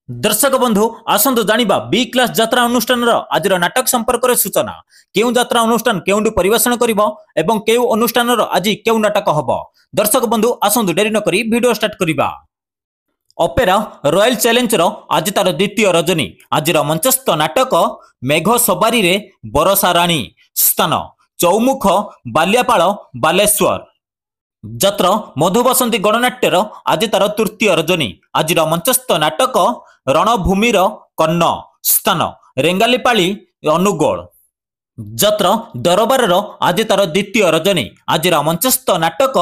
दर्शक बंधु आसतु जानिबा B class यात्रा अनुष्ठान आज नाटक संपर्क में सूचना केउ यात्रा अनुष्ठान केउंडी परिवेषण करिवो एवं केउ अनुष्ठान आज केउ नाटक हबो। दर्शक बंधु आसतु डेरी न करी वीडियो स्टार्ट करिबा। अपेरा रॉयल चैलेंज आज तार द्वितीय रजनी आज मंचस्थ नाटक मेघ सबारी रे बरसा राणी स्थान चौमुख बालियापाल बालेश्वर जत्र मधुबसंती गणनाट्यर आज तार तृतीय रजनी आज मंचस्थ नाटक रणभूमिर कर्ण स्थान रेंगालीपाली अनुगोल जत्र दरबार आज तार द्वितीय रजनी आज मंचस्थ नाटक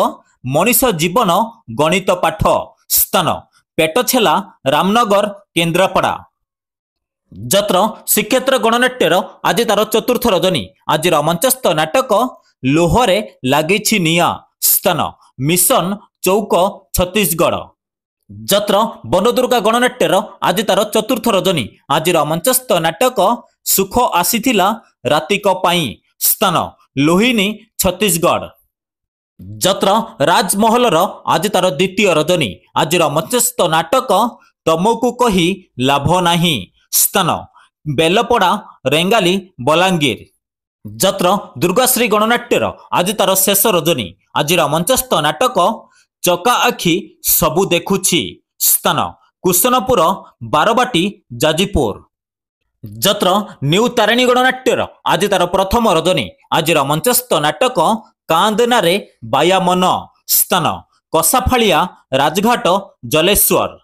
मनीष जीवन गणित पाठ स्थान पेटछेला रामनगर केन्द्रापड़ा जत्र श्रीक्षेत्र गणनाट्यर आज तार चतुर्थ रजनी आज मंचस्थ नाटक लोहरे लागिछि निया स्थान मिशन चौक छत्तीसगढ़ जत्र बनदुर्गा गणनाट्यर आज तार चतुर्थ रजनी आज मंचस्थ नाटक सुख आसीथिला रातिक पाई स्थान लोहिनी छत्तीसगढ़ जत्र राजमहल आज तार द्वितीय रजनी आज मंचस्थ नाटक तमको कही लाभ नाही स्थान बेलपड़ा रेंगाली बलांगीर जत्र दुर्गाश्री गणनाट्यर आज तार शेष रजनी आज मंचस्थ नाटक चका आखि सबु देखुछि स्थान कुशनपुर बारबाटी जाजीपुर जत्र न्यू तारिणी गणनाट्यर आज तार प्रथम रजनी आज मंचस्थ नाटक कांदना रे बाया मन स्थान कसाफाड़िया राजघाट जलेश्वर